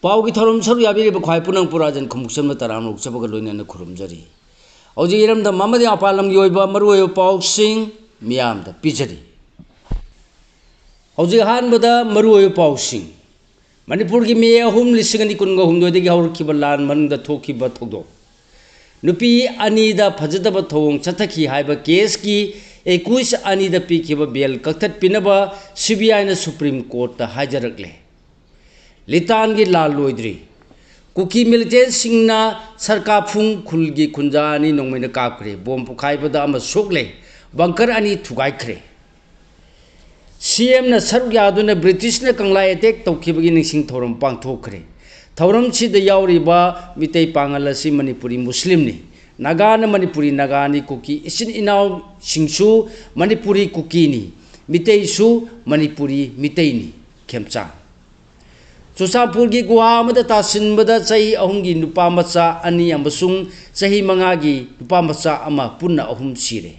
पाव की थरम सर याबी ख्वाई पुनंग पुराजन खमुक्सम तराम रुचबग लोइनन खुरुमजरी औजी इरमद ममदि अपालम की ओइबा मरुओय पाउसिंग मियामद पिजरी औजी हानबदा मरुओय पाउसिंग मणिपुर की मे अहुम लिसिंग अनि कुनगा हुमदोदगी हौरखिब लान मनदा थोखिब थौदो नुपी अनीदा फजदब थौंग चथखि हाइबा केस की 21 अनीदा पीखिब बेल कथत पिनबा सीबीआई न सुप्रीम कोर्ट ता हाजरकले लितान की लाल लोइद्री कुकी मिलिटेंट सिंगना सरकार फुंग खुल की खुंजानी नोंगमेन कापरे बोम पुखाइबदा अम सोकले बंकर अनि थुगाइखरे सीएम न सरुक यादुना ब्रिटिश न कंगला अटैक तौखिबगी निसिंग थौरम पांगथोखरे थौरम सिद यावरिबा मितै पांगल असि मणिपुरी मुस्लिम नि नागा न मणिपुरी नागानी कुकी इसिन इनाव सिंगसु मणिपुरी कुकी नि मितै सु मणिपुरी मितै नि खेमचा चुसापुर की गुवामद तासिनबदा चही अहुम की नुपा मचा अनि अमसुंग चही मंगा की नुपा मचा अमा पुन्ना अहुम सिरे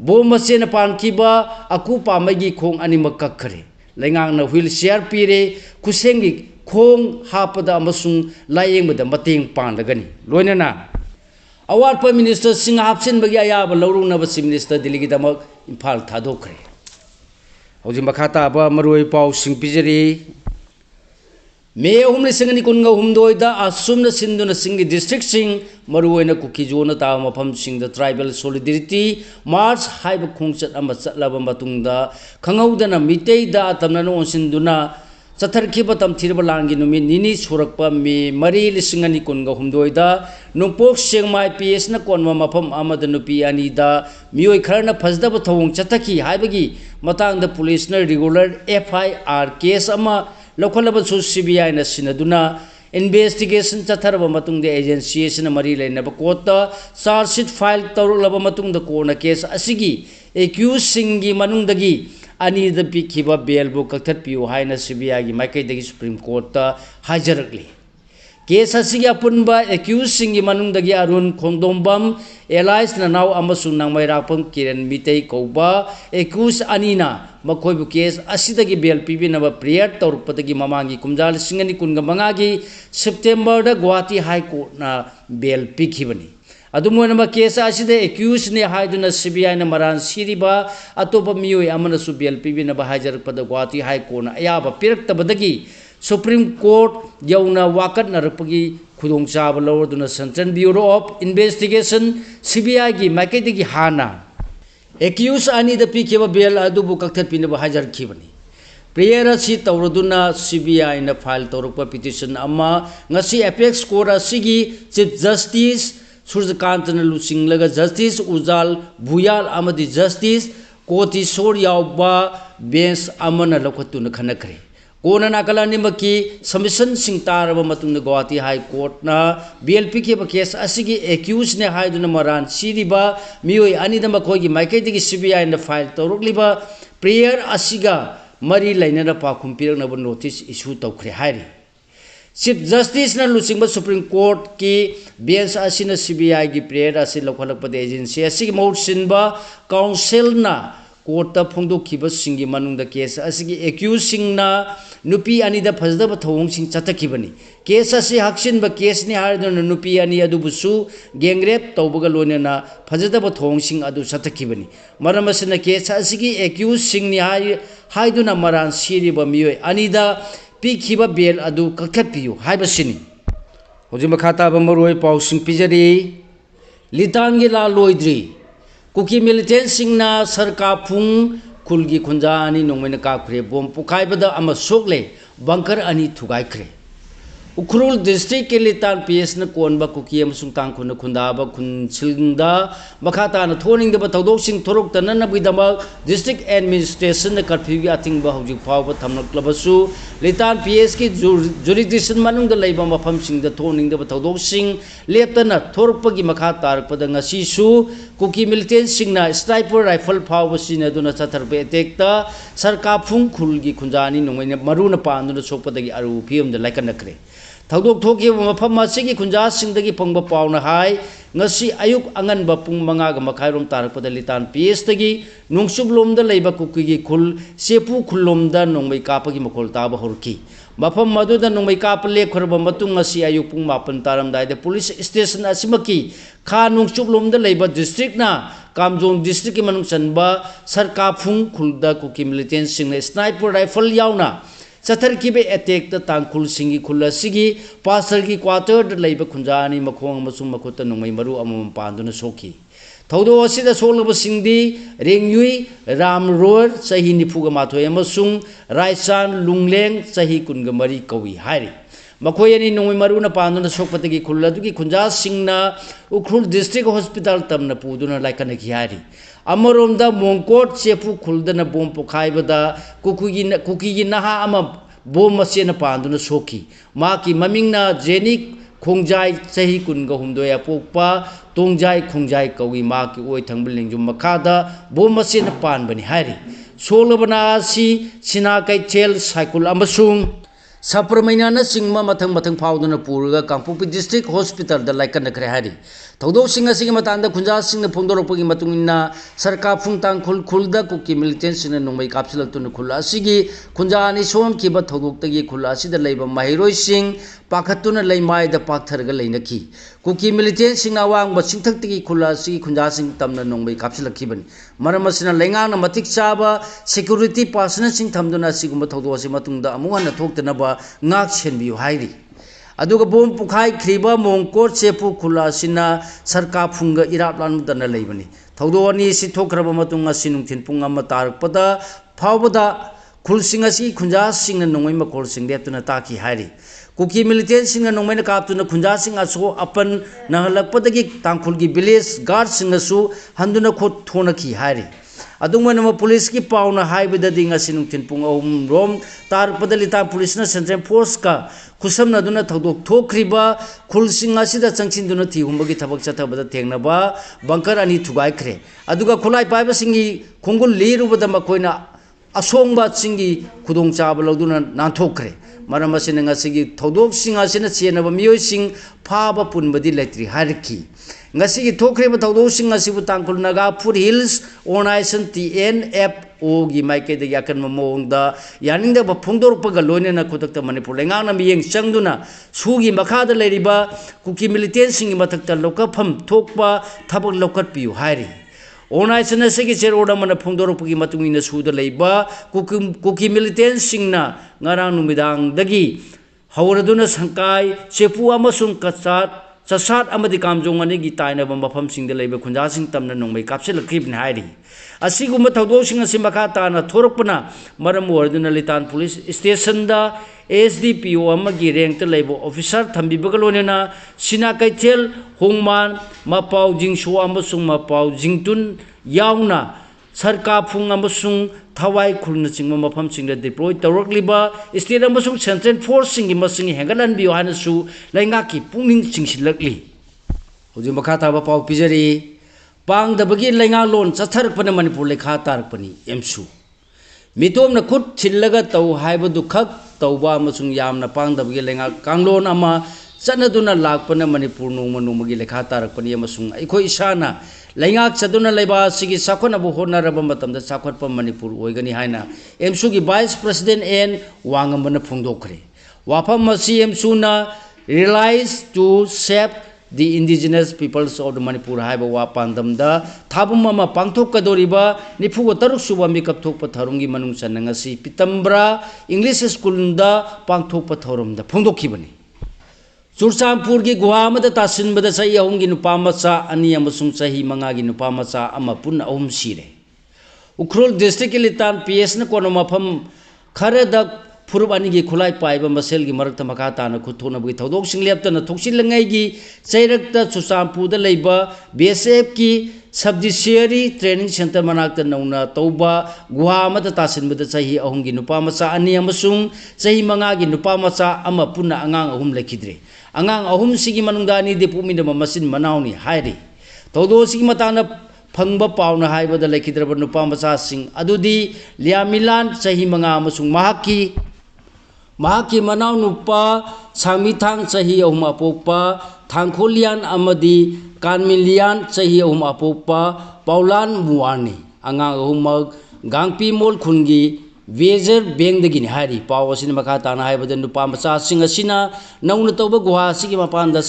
बो मचे न पानखिबा अकु पामगी खोंग अनि मकखरे लेंगांग न व्हील चेयर पीरे खुसेंगी खोंग हापदा अमसुंग लायेंगबदा मतेंग पानदगनी लोइनना अवारप मिनिस्टर सिंह हापसिनबगी अयाब लौरुनब चीफ मिनिस्टर दिल्ली दमक इम्फाल थादोखरे हौजि मखाता बा मरुई पाउ सिंह पिजरी मे अहुम लिसिंग अनि कुनगा हुमदोइदा असुमन सिंधुना सिंगी डिस्ट्रिक्ट सिंग मरुओइना कुकीजोना ता मफम सिंगदा ट्राइबल सॉलिडरिटी मार्च हाइब खोंगचत अमा चतलाबा मतुंगदा खंगौदना मितेइदा तमना ओनसिंदुना चथरखिबा तमथिरबा लांगी नुमि निनी सुरकपा मे मरी लिसिंग अनि कुनगा हुमदोइदा नुपोक सेंगमाई पीएस न कोनमा मफम अमद नुपी अनीदा मियोय खरना फजदब थौंग चतखि हाइबगी मतांगदा पुलिस न रेगुलर एफआईआर केस अमा लौखलबसु सीबीआई न सिनदुना इन्वेस्टिगेशन चथरब मतुंग एजेंसी सिन मरी लेनब कोर्ट चार्जशीट फाइल तौरलब मतुंग कोर्ट केस असिगी एक्यूज सिंगी मनुंगदगी अनीद पिखिबा बेलबु कथतपियु हाइना सीबीआई की माइकैदगी सुप्रीम कोर्ट हाजरकली केस असिगी अपुनबा एक्यूज सिंगी मनुंगदगी अरुण खोंगदोंबम एलाइस ननाव अमसुंग नांगमैरापम किरण मितै कौबा एक्यूज अनीना मखोइबु केस असिदगी बेल पिबिनबा प्रेयर तौरपदगी ममांगी कुमजाल सिंगनी कुनगा मंगागी सेप्टेम्बर दा गुवाहाटी हाई कोर्ट ना बेल पिखिबनी अदुमोनबा केस असिदे एक्यूज ने हाइदुना सीबीआई न मरान सिरिबा अतोपा मियोय अमनसु बेल पिबिनबा हाजरपदा गुवाहाटी हाई कोर्ट ना अयाबा पिरक्तबदगी सुप्रीम कोर्ट यौना वाकत नरपगी खुदोंचाब लौरदुना central bureau of investigation CBI की माइकैदगी हाना एक्यूज अनीद पीखिबा बेल अदुबु कथतपिनबा हाजरखिबनी प्रेयर असि तौरदुना सीबीआई न फाइल तौरपा पिटिशन अमा ngasi एपेक्स कोर्ट असिगी चीफ जस्टिस सूर्यकांत न लुचिंगलगा जस्टिस उजाल भुयाल अमदी जस्टिस कोटिसोर यावबा बेंच अमन लखतुन खनखरे कोना नाकलानिमकी सबमिशन सिंगतारब मतुंग गुवाहाटी हाई कोर्ट ना बीएलपी के केस असिगी एक्यूज ने हाइदुना मरान सिरिबा मियोय अनिदा मखोगी माइकैदगी सीबीआई न फाइल तौरकलिबा प्रेयर असिगा मरी लैनना पाखुम पिरकनब नोटिस इशू तौखरे हाइरि चीफ जस्टिस न लुचिंग सुप्रीम कोर्ट की बेंच असिन सीबीआई की प्रेयर असि लौखलकपद एजेंसी असिगी मौसिनबा काउंसिल ना कोर्ट फोंदोखिब सिंगी मनुंगदा केस असिगी एक्यूज सिंगना नुपी अनीदा फजदब थौंग सिंग चतखिबनी केस असि हक्सिनबा केस नि हारदुना नुपी अनी अदुबुसु गैंगरेप तौबगा लोनेना फजदब थौंग सिंग अदु चतखिबनी मरम असिना केस असिगी एक्यूज सिंग नि हाइदुना मरान सिरिबा मियोय अनीदा पीखिबा बेल अदु कखतपियु हाइबसिनी होजि मखाताब मरोय पाउ सिंग पिजरी लितांगी ला लोइद्री कुकी मिलिटेंट सिंगना सरकार फुंग खुलगी खुंजा अनि नोंगमेन काखरे बोम पुखाइबदा अमा सोकले बंकर अनि थुगाइखरे उखरुल डिस्ट्रिक्ट के लितान पीएस न कोनबा कुकी अमसुंग तांखुन खुंदाबा खुनसिंगदा मखाता न थोनिंगदबा तौदोकसिंग थोरक्तननबगिदमा डिस्ट्रिक्ट एडमिनिस्ट्रेशन न कर्फ्यू अतिंगबा हौजिक फावबा थमनक्लबसु लितान पीएस की जुरिडिक्शन मनुंगदा लैबा मफमसिंगदा थोनिंगदबा तौदोकसिंग लेप्तना थोरकपगी मखा तारकपदा ngasisu कुकी मिलिटेंट सिंगना स्नाइपर राइफल फावबा सिनदुना चथरबे अटैकता सरकार फुंग खुलगी खुंजानी नोंगैना मरुना पांदुना सोकपदगी अरु फियमदा लाइकनखरे थौदोक थोखिब मफम असिगी खुंजा सिंगदगी फंगबा पावना हाय ngasi ayuk anganba pung 5:30 तारकपदा लितान पीएसतगी नोंगसुबलोमदा लैबा कुकीगी खुल सेपु खुल्लोमदा नोंगमै कापगी मखोल ताबा हरकी मफम मदुदा नोंमै काप लेखरब मतुंग असि अयुक पुंग मापन तारमदाइदा पुलिस स्टेशन असिमकी खा नोंगचुपलोमदा लेबा डिस्ट्रिक्ट ना कामजोंग डिस्ट्रिक्ट की मनुंग चनबा सरका फुंग खुलदा कुकी मिलिटेंट सिंह स्नाइपर राइफल यावना चथर की बे अटैक द तांकुल सिंगी खुला सिगी पासर की क्वार्टर द लेबा खुंजानी मखोंग अमसुंग मखुत नोंमै मरु अमम पांदुना सोकी थौदो असिदा सोलबा सिंगदी रेंगयुई राम रोड सही निफुगा माथोय अमसुंग रायसान लुंगलेंग सही कुनगा मरी कवि हारी मखोय अनि नोंमै मरुना पांदुना सोकपतगी खुल्लादुगी खुंजा सिंगना उखरुल डिस्ट्रिक्ट हॉस्पिटल तमना पुदुना लाइकना खिहारी अमरोमदा मोंकोट चेपु खुलदना बोम पोखाइबदा कुकी नहा अमा बोम मसेना पांदुना सोकी माकी ममिंगना जेनिक खोंजाई सही कुनगा हुमदोया पोकपा तोंजाई खोंजाई कवि माकी ओय थंगबल लिंगजुम मखादा बोम मसेना पानबनी हारी सोलबना सी सिना कैचेल साइकुल अमसुंग सप्रमैना सिंगमा मथंग मथंग फाउदना पुरगा कांगपोपी डिस्ट्रिक्ट हॉस्पिटल द लाइकन नखरे हारी थौदो सिंग असिगी मतांदा खुंजा सिंगना फोंदोरपगी मतुंगिना सरका फुंगतांग खुलदा कुकी मिलिटेंट सिंगना नोंमै कापसिलतुना खुला असिगी खुंजा नि सोम किबा थौदोक्तगी खुला असिदा लेबा माहिरोय सिंग पाखतुना लेमायदा पाक्थरगा लेनखी कुकी मिलिटेंट सिंगना वांगबा सिंथक्तगी खुला असिगी खुंजा सिंग तमना नोंमै कापसिलखिबनी मरम असिना लेंगांगना मतिक चाबा सिक्युरिटी पर्सनल सिंग थमदुना असिगुंबा थौदो असि मतुंगदा अमुहना थोक्तनबा ngak senbiu hairi aduga bom pukhai khriba mongkor chepu khula sina sarka phunga irap lan dana leibani thaudo ani si thokraba matunga sinungthin punga ma tarakpada phawbada khulsing asi khunja singna nongoi ma kol sing deptuna taki hairi kuki militant singna nongoi na kaptuna khunja sing aso apan nahalakpadagi tangkhulgi village guard singasu handuna khot thona ki hairi अदुमनम police की पाउना हाइबददि ngasinutin pung ahum rom tar padalita police ना central force का खुसम नदुना थौदोक थोक्रिबा खुलसिंग असिदा चंगसिनदुना थिहुमबगी थबक चथबदा थेंगनबा bunker अनि थुगाइख्रे अदुगा खुलाई पाइबा सिंगी खुंगुल लिरुबदा मखोइना असोंगबा सिंगी खुदोंग चाबा लौदुना नांथोक्रे मरम असिना ngasiगी थौदोक सिंग असिना चेनबा मियोय सिंग फाबा पुनबदी लेत्रि हारखी ngasi thokhreba thaudo sing asibu tangkul naga food hills organization TNFO gi maike de yakan momongda yaning da phongdor paga loine na khodak ta manipur lengang na miyeng changduna sugi makha da leriba kuki militant sing mathak ta lokapham thokpa thabak lokat piu hairi organization se gi cher order mana phongdor pagi matungina suda leiba kuki militant sing na ngarang numidang dagi hauraduna sangkai chepu amasung katsat चसात अमदि Kamjong अनि गि ताइनब मफम सिंग दे लेबे खुंजा सिंग तमना नोंमै कापसेल खिबन हाइरि असिगुम थौदो सिंग असि मखा ताना थोरकपना मरम वर्दुना लितान police station दा SDPO अमगी rank त लेबो ऑफिसर थंबिबग लोनेना सिना कैथेल होंगमान मपाउ जिंगसो अमसुंग मपाउ जिंगतुन यावना सरका फुंग अमसुंग थवाई खुलना चिंग मफम सिंग दे डिप्लॉय तौरकलिबा स्टेट अमसुंग सेंट्रल फोर्स सिंग मसिंग हेंगलन बियो हानसु लैंगा की पुंगनिंग चिंगसिलकली होजि मखा ताबा पाउ पिजरी पांग दबगी लैंगा लोन चथरपन मणिपुर लेखा तारकपनी एमसु मितोमना खुद छिल्लगा तौ हाइबदु खक तौबा अमसुंग यामना पांग दबगी लैंगा कांगलोन अमा चनदुना लाकपन मणिपुर नोंमा नोंमगी लेखा तारकपनी अमसुंग अखो इसाना लैंगाक चदुना लेबा सिगी साखोनबु होनरब मतमदा साखोटप मणिपुर ओइगनी हाइना एमसु की वाइस प्रेसिडेंट एन वांगमबना फोंदोखरे वाफम मसी एमसु ना realise to save the indigenous peoples of the Manipur haiba wa pandamda thabum ama pangthokadoriba nifugo taruk suba mikap thokpa tharumgi manung chanangasi pitambra English school da pangthokpa tharumda phongdokhibani Churchampur gi guha amada tasinbada sahi ahumgi nupa macha ani amasung sahi mangagi nupa macha ama pun ahum sire Ukhrul district litan PS na kono mafam kharada फुरुबानी की खुलाई पाइब मसेल की मरक मखा ताना खुथोना बगी थौदोक सिंग लेप्तना थोक्सिलंगाई की चैरकता चुचामपुदा लेबा BSF की सबजुडिशियरी training centre मनाक्ता नौना तौबा गुहा अमदा तासिनबदा सही अहुमगी नुपा मचा अनि अमसुंग सही मंगागी नुपा मचा अमा पुना अंगांग अहुम लेखिद्रे अंगांग अहुम सिगी मनुंगानी देपुमिना मसिन मनाउनी हाइरि थौदो सिगी मताना फंगबा पाउना हाइबदा लेखिद्रबा नुपा मचा सिंग अदुदी लियामिलान सही मंगा अमसुंग महाकी मनाव नुपा सांमिथांग सही अहुम अपोपा थांखोलियान अमदी कानमिलियान सही अहुम अपोपा पाउलान मुवानी अंगांग अहुम गांगपी मोल खुनगी वेजर बेंगदगिनी हारी पाव असिन मखा ताना हाइबद नुपा मचा सिंग असिना नौना तौब गुहा सिगी मपान दा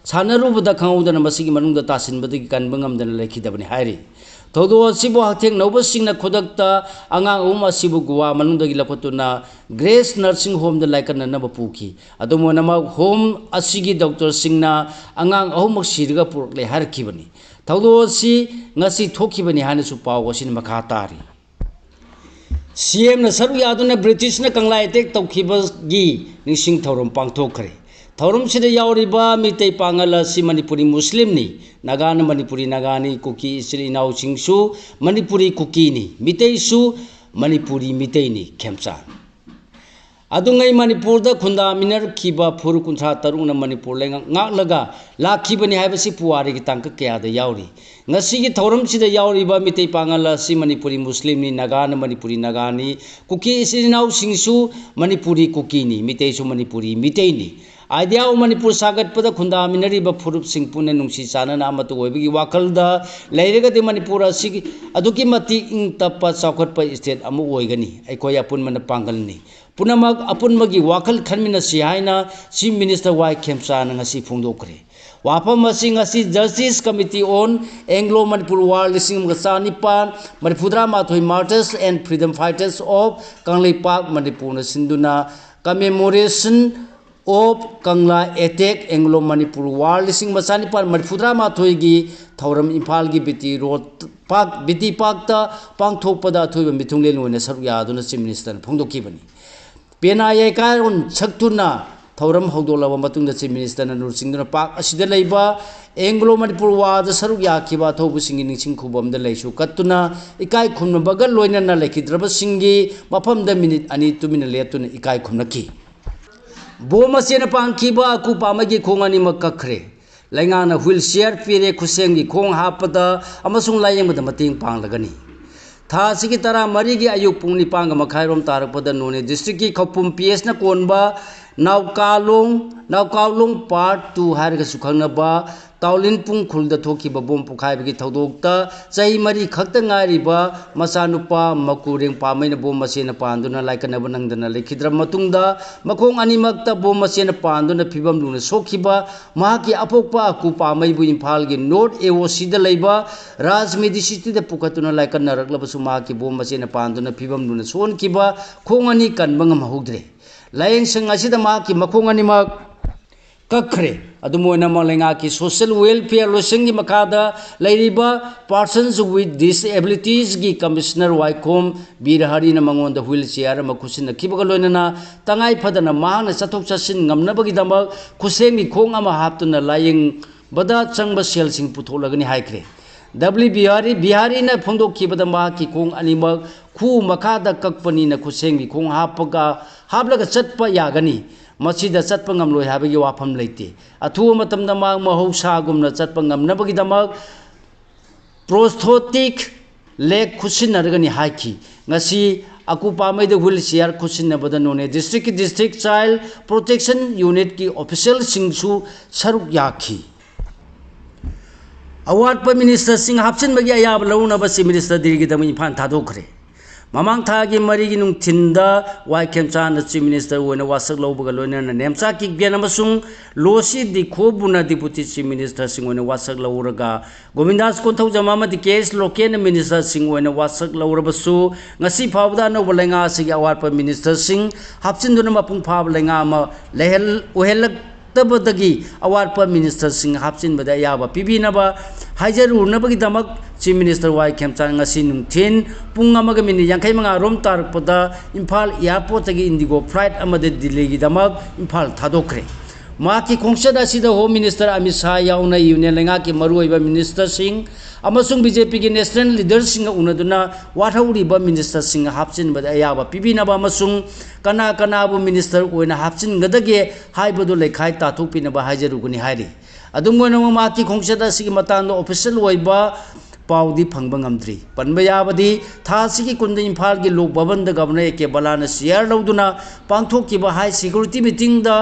सानरुबदा खंगौदना मसिगी मनुंग दा तासिनबदगी कनबा ngamdana लेखिदबनि हारी थौदो असिबो हथेंग नौब सिंगना खुदकता अंगांग अहुम असिबो गुवा मनुंदगी लखतुना ग्रेस नर्सिंग होम दा लाइकननब पुखी अदुमोनम होम असिगी डॉक्टर सिंगना अंगांग अहुम सिरगा पुरकले हारखिबनि थौदो असि ngasi थोखिबनि हानसु पाव असिन मखा तारी सीएम न सरू यादुना ब्रिटिश न कंगला अटैक तौखिबगी निसिंग थौरम पांगथोखरे थौरम सिदा यावरिबा मितै पांगल असि मणिपुरी मुस्लिमनी नागान मणिपुरी नागानी कुकी इसिल इनाउ सिंगसु मणिपुरी कुकीनी मितैसु मणिपुरी मितैनी खेमचा अदुंगै मणिपुर दा खुंदा मिनर खिबा फुर कुंथा तरुंग न मणिपुर लेंगा ngakलागा लाखिबनि हाइबसि पुवारी की तांक कया दा यावरी ngasi gi thauram sida yauriba mitai pangala si manipuri muslim ni nagan manipuri nagani kuki isinau singsu manipuri kuki ni mitai su manipuri mitai ni idea manipur sagat pada khunda minari ba furup sing pune nungsi chana na amatu oibigi wakal da leiraga de manipur asigi aduki mati ing tappa chawkhat pa state amu oigani aikoi apun man pangal ni punamak apun magi wakal khanmina si haina chief minister wai khemcha na ngasi phungdokre wafam masing asi justice committee on anglo manipur war lising machanipan manipudra mathoi martyrs and freedom fighters of kanglei park manipur na sinduna commemoration of kangla attack anglo manipur war lising machanipan manipudra mathoi gi thauram imphal gi biti road park biti park ta pangthokpada thoiba mithungle loina sarya aduna chief minister phongdokibani pena ye karon chaktuna थौरम हौदोलबा मतुंग chief minister नूर सिंह पाक असिदा लेबा Anglo Manipur वाद सरुक याखिबा थौबु सिंगी निंसिंग खुबम the लेसु कत्तुना इकाय खुमन बगल लोइनना लेखिद्रब सिंगी मफम द मिनिट अनि तुमिन लेतुना इकाय खुमनकी बोमसेन पांखिबा कु पामगी खोंगानी मकखरे लैंगाना व्हील चेयर पिरे खुसेंगी खोंग हापदा अमसुंग लायेंगबद मतेंग पांगलगनी था सिगी तरा मरीगी अयुक पुंग निपांग मखाइरोम तारकपद नोने डिस्ट्रिक्ट की खपुम पीएस न कोनबा नाउकालोंग पार्ट 2 हारगा सुखंगनबा ताउलिन पुंग खुलदा थोखिबा बोम पुखाइबगी थौदोक्ता चही मरी खक्त ngairiba masanupa makureng pamaina bom masena panduna laikanaba nangdana lekhidra matungda makhong animakta bom masena panduna phibam luna sokhiba mahaki apokpa aku pamaibu imphal gi north aoc da leiba rajmedi city da pukatuna laikanna raklabasu mahaki bom masena panduna phibam luna sonkiba khongani kanbangam hugdre लाइन संग असिदा माकी मखोंग अनिमक कखरे अदुमोना मलेंगा की सोशल वेलफेयर लोसंगी मखादा लैरिबा पर्सन्स विथ डिसेबिलिटीज की कमिश्नर वाइकोम बीरहरी न मंगोंद व्हील चेयर मखुसिन खिबग लोइनना तंगाई फदना मांग चथोक चसिन ngamnabagi damak खुसेंगी खोंग अमा हापतुना लायिंग बदा चंगबा सेलसिंग पुथोलगनि हाइख्रे डब्ल्यू बिहारी न फोंदोखिबदा माकी खोंग अनिमक खु मखादा ककपनी न खुसेंगी खोंग हापलगा चटपा यागनी मसीदा चटपा ngamloi habagi wafam leite athu matamda ma mahausa-gumna चटपा ngamnabagi damak prosthetic leg khusinargani haiki ngasi aku pamai de wheelchair khusinabada none district child protection unit ki official singsu saruk yakhi award pa minister sing hapsin bagi ayab launa ba si minister dirigi dam infan thadokre mamang thagi marigi nung thinda wai khemcha na chief minister oina wasak lobuga loina na nemcha ki gena masung losi di khobuna deputy chief minister sing oina wasak lawuraga govindas konthau jamama di case loken minister sing oina wasak lawurabasu ngasi phawda no balenga sigi award pa minister sing hapsin duna mapung phab lenga ma lehel ohelak tabadagi award pa minister sing hapsin bada yaba pibinaba hajaru nabagi damak chief minister wai khemcha ngasi nungthin pung amaga mini yankai manga rom tarpada imphal airport agi indigo flight amade delhi gi damak imphal thadokre ma ki khongsada sida home minister amit shah yauna union lenga ki maruiba minister sing amasung bjp gi national leaders sing unaduna wathauri ba minister sing hapchin bada ayaba pibina ba amasung kana bu minister oina hapchin gadage haibadu lekhai tathupina ba hajaru guni hairi adumona ma ki khongsada sigi matando official oiba पाउदी फंगबा ngamdri panba yabadi thasigi kunda imphal gi lok bhavan da governor ke balana share loduna pangthok ki ba high security meeting da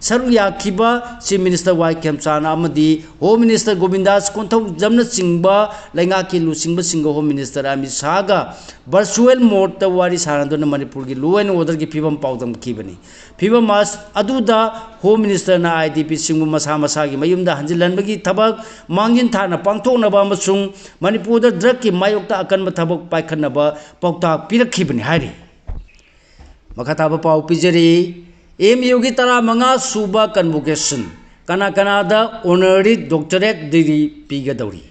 saru yakhiba chief minister Y Khemchana amadi home minister Govindas Konthau jamna chingba lenga ki lusingba singa home minister Amit Shah ga virtual mode ta wari sanaduna Manipur gi law and order gi phibam paudam khibani phibam mas aduda home minister na IDP singbu masa masa gi mayumda hanjilan bagi thabak mangin thana pangthok na ba masung Manipur da drug ki mayokta akan mathabak paikhan ba paukta pirakhibani hari makata ba pau pijari MU gi tara manga suba convocation kana kana da honorary doctorate degree piga dauri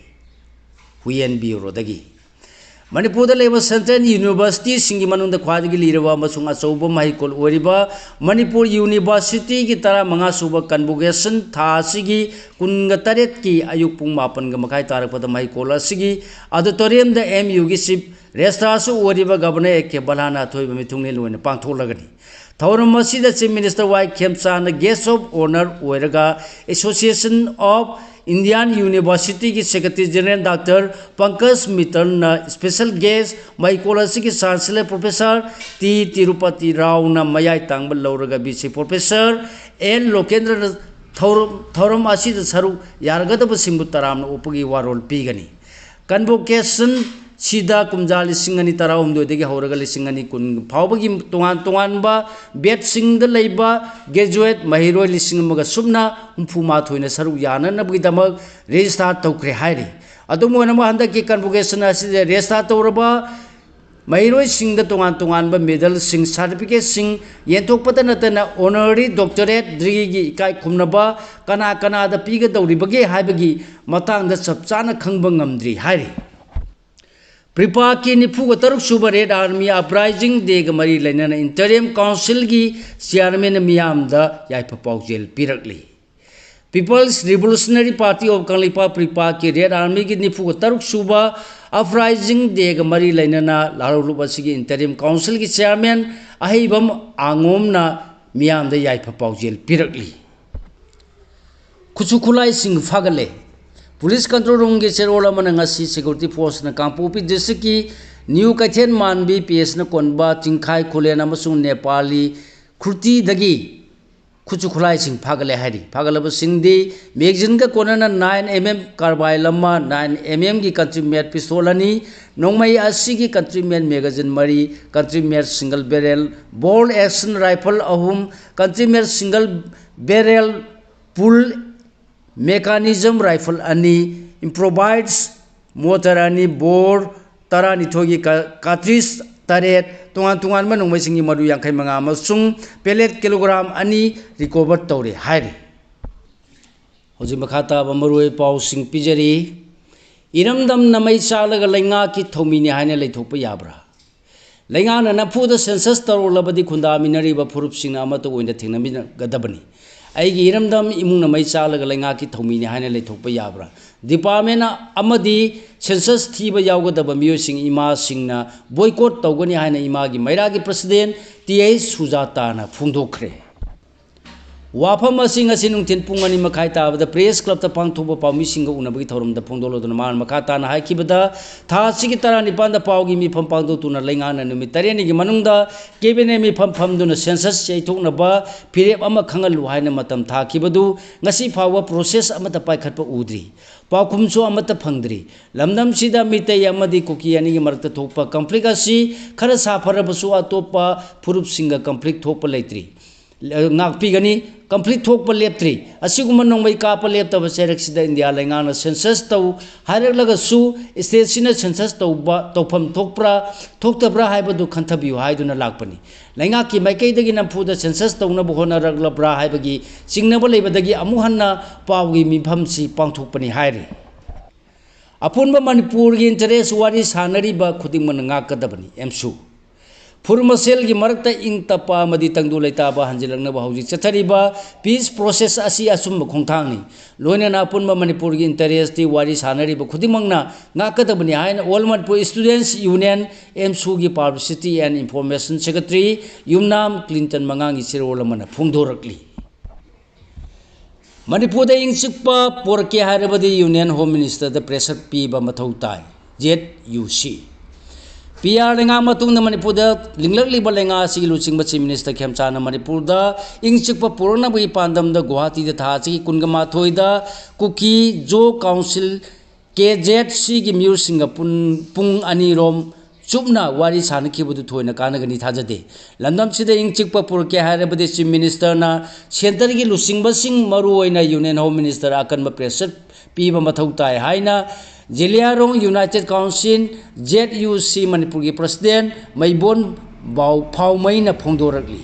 huyen bureau dagi Manipur da level Central University singi manunda khwadagi lirwa masung achouba mahikol oriba Manipur University gi tara manga suba convocation tha sigi kunga taret ki ayuk pung mapan ga makai tarak pada mahikol asigi auditorium da MU gi sip restasu oriba governor ke balana thoiba mithungne loina pangtholagani Thauram masida Chief Minister Y Khemchana guest of honor oiraga Association of Indian University ki Secretary General Dr. Pankaj Mittal na special guest Mycology ki Chancellor Professor T. Tirupati Rao na mayai tangbal lauraga BC Professor N. Lokendra Thauram asida saru yargadaba singbu taramna upagi warol pigani convocation Sida kumjal singani tara umdo degi hauraga singani kun phawbagi tongan ba bet sing da leiba graduate mahiro lisingmaga subna umphuma thoina saru yana nabgi damak register tawkre hairi adumo na handa ki convocation asi register tawraba mahiro sing da tongan ba medal sing certificate sing yenthok pata natana honorary doctorate degree gi kai khumnaba kana kana da piga dawri bage haibagi matang da chapchana khangba ngamdri hairi Pripa ki nifuga taruk suba Red Army uprising day ga mari lainana interim council gi chairman miyam da yaipa paujel pirakli People's Revolutionary Party of Kangleipa Pripa ki Red Army gi nifuga taruk suba uprising day ga mari lainana laruluba sigi interim council gi chairman ahibam angom na miyam da yaipa paujel pirakli Kuchukulai sing fagale Police control room ke cherola manangasi security force na Kangpopi district ki New Kaithen Manbi PS na konba Tingkhai Khulen amasung Nepali Khurti dagi Kuchukhulai sing phagale hari phagalaba singdi magazine ka konana 9mm carbine lama 9mm gi country made pistol ani nongmai asi gi country made magazine mari country made single barrel bolt action rifle ahum country made single barrel pull mechanism rifle ani improvised motor ani bore tarani thogi cartridge taret tungan manung singi madu yang kai manga masung pellet kilogram ani recover tawre hairi hoji makhata bamaroi pau sing pijari iramdam namai chalaga lainga ki thomini haina leithokpa yabra lainga na nafuda census tarolabadi khunda minari ba furup sing amato oina thingnami gadabani aigi iramdam imung namai chalaga lainga ki thomini haina leithokpa yabra department amadi census thiba yawgadaba miyo sing ima singna boycott tawgani haina ima gi maira gi president TI Sujata na phungdokhre wafam asing asinung tin pungani makai tabada press club ta pangthoba pawmi singa unabagi thorum da phungdoloduna man makata na haikibada tha sigi tara nipan da pawgi mi pham pangdo tuna lainga na numi tareni gi manungda cabinet mi pham duna census cheithokna ba firep ama khangal lu haina matam tha kibadu ngasi phawa process ama ta paikhatpa udri pakhumso ama ta phangdri lamdam sida mitai amadi kuki ani gi marakta thokpa conflict asi khara safarabasu atopa furup singa conflict thokpa leitri ngakpi gani complete thok pa leptri asiguma nongbai ka pa lepta ba serek sida India lainga na census tau harek laga su state sina census tau ba tawpham thokpra thoktabra haibadu khanthabiu haiduna lakpani lainga ki maikai dagi nampu da census tau na bohona raglabra haibagi singnaba leibadagi amu hanna pawgi mifam si pangthokpani hairi apunba Manipur gi interest wari sanari ba khuding man ngakadabani emsu Furmasel gi marakta ing tapa madi tangdu laita ba hanjilangna ba hauji chathariba peace process asi asum khongthangni loina na pun ma Manipur gi interest ti wari sanari ba khudimangna ngakadabani haina all Manipur students union MSU gi publicity and information secretary Yumnam Clinton mangangi sirola mana phungdorakli Manipur da ing chikpa porke harabadi union home minister da pressure pi ba mathau tai ZUC PR lenga matung na Manipurda linglakliba lenga si luchingba Chief Minister Khemchana Manipurda ingchikpa purana bagi pandam da Guwahati da tha chi kungama thoida kuki jo council KZC gi mur singa pung ani rom chupna wari sanakhibudu thoina kanagani thajade landam sida ingchikpa purke hairabade Chief Minister na center gi luchingba sing maru oina Union Home Minister akanba pressure piba mathau tai haina Jiliarong United Council ZUC Manipur ki President Maibon Bau Phau Maina Phongdorakli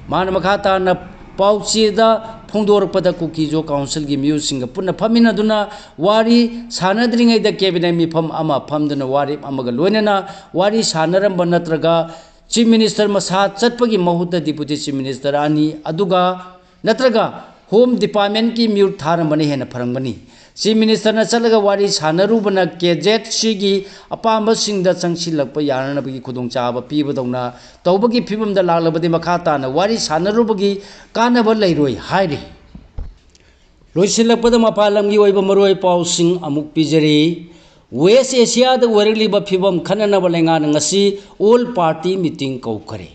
Mana Makhata na Pauchi da Phongdorakpada Kukijo Council gi Myu Singa Punna Phamina duna wari sanadringai da cabinet mifam ama phamduna wari amaga loinana wari sanaramba natraga Chief Minister masa chatpagi mahutta Deputy Chief Minister ani aduga natraga Home Department ki Myu tharambani hena pharangani Chief Minister na chalaga wari sanarubana KZC gi apamba singda changsilakpa yarnabagi khudongchaba pibadongna tawbagi phibamda laglabadi makhata na wari sanarubagi kanaba leiroi hairi loisilakpada mapalamgi oiba maroi pausing amuk pijari West Asia da wariliba phibam khananaba lenga ngasi all party meeting kaukare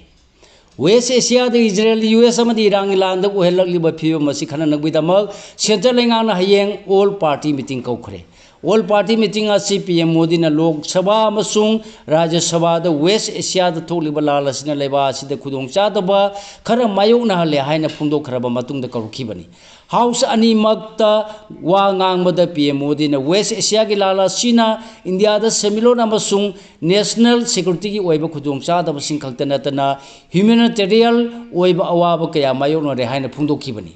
West Asia da Israel US amadi Iran land da uhelakliba phibam masi khananagbidamak Central lenga na hayeng all party meeting kaukare all party meeting asi PM Modi na Lok Sabha amasung Rajya Sabha da West Asia da tholiba lalasina leba asida khudongcha daba khara mayokna hale haina phungdokhraba matungda karukhibani House ani makta wa ngangbada PM Modi na West Asia gi lala China India da semilon amasung national security gi oiba khudongcha daba singkhakta tana humanitarian oiba awaba kaya mayokna re haina phungdokhibani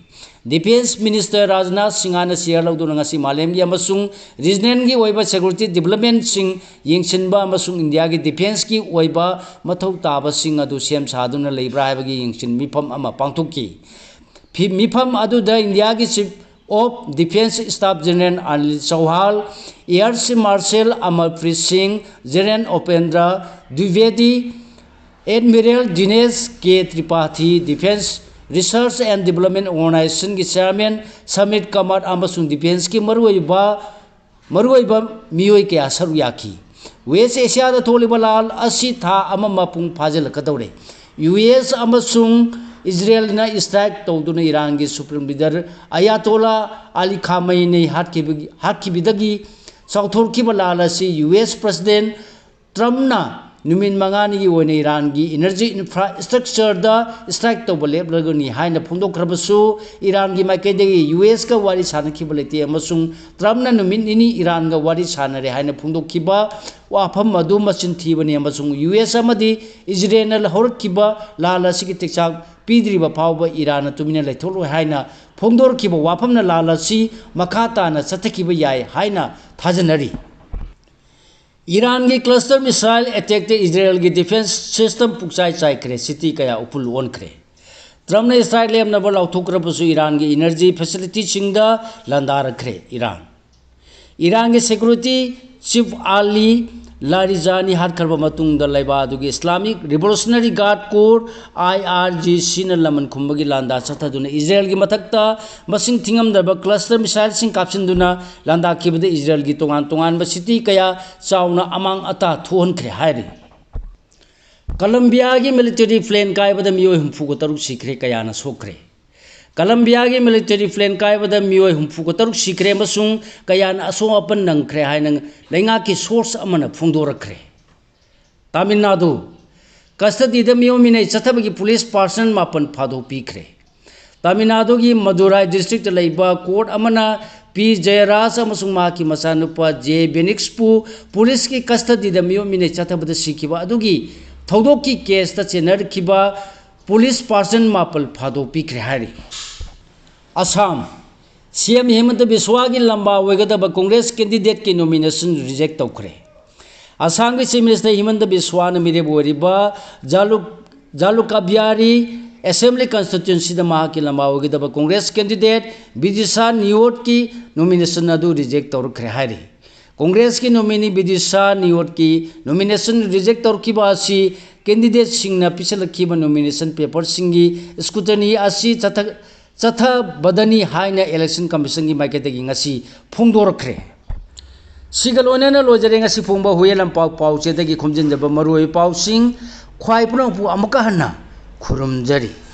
Defense Minister Rajnath Singh ana share lauduna ngasi malem gi amasung regional gi oiba security development sing yengsinba amasung India gi defense gi oiba mathau taba sing adu sem saduna leibra habagi yengsin mifam ama pangthokki mifam adu da India gi Chief of Defense Staff General Anil Chauhan Air Chief Marshal Amarpreet Singh General Upendra Dwivedi Admiral Dinesh K Tripathi Defense Research and Development Organization ki Chairman Samit Kamar amasung Defense ki maruiba miyoi ke asaru yaki West Asia da tholiba lal asi tha ama mapung phajal kadore US amasung Israel na strike tawduna Iran gi Supreme Leader Ayatollah Ali Khamenei hatkibidagi sauthorkiba lal asi US President Trump na Numin mangani gi oine Iran gi energy infrastructure da strike to boleb lagani haina phungdok khrabasu Iran gi makedegi US ka wari sanakhibalete amasung Trump na numin ini Iran ga wari sanare haina phungdok khiba wa pham madu machin thibani amasung US amadi Israel horkiba lala sigi tekchak pidriba phawba Iran tumina leitholo haina phungdor khiba wa pham na lala si makhata na sathkiba yai haina thajanari Iran ki cluster missile attack te Israel ki defense system pukchai chai kre city kaya upul on kre Trump ne strike lem na bol authukra pusu Iran ki energy facility chingda landar kre Iran ki security chief Ali Larijani har karba matung da laiba adugi Islamic Revolutionary Guard Corps IRGC na laman khumbagi landa chathaduna Israel gi mathakta masing thingam daba cluster missile sing kapsinduna landa khibada Israel gi tongan ba city kaya chauna amang ata thon khre hairi Colombia gi military plane kai bada miyoi humfu ko taruk sikre kaya na sokre Colombia gi military plane kai bada miyoi humfu ko taruk sikre masung kaya na aso apan nang khre hai nang lenga ki source amana phungdo rakre Tamil Nadu custody da miyomine chathabagi police person mapan phado pikre Tamil Nadu gi Madurai district laiba court amana P Jayaraj amasung ma ki masanupa J Benixpu police ki custody da miyomine chathabada sikiba adugi thodok ki case ta chenar kiba police person mapal phado pikre hari Assam CM Hemant Biswa gi lamba wegadaba Congress candidate ki nomination reject tawkhre Assam ki Chief Minister Hemant Biswa na mire boriba Jalukabiyari Assembly constituency da ma ki lamba wegadaba Congress candidate Bidisa Niot ki nomination adu reject tawkhre hari Congress ki nominee Bidisa Niot ki nomination reject tawkiba asi candidate singna pisalakhiba nomination paper singi scrutiny asi chatha badani haina election commission gi maiketegi ngasi phungdorakre सिगलोनेना लोजरे ngasi phongba huyelam pau che dagi khomjinjaba maruoi pausing khwai punang pu amaka hanna khurumjari।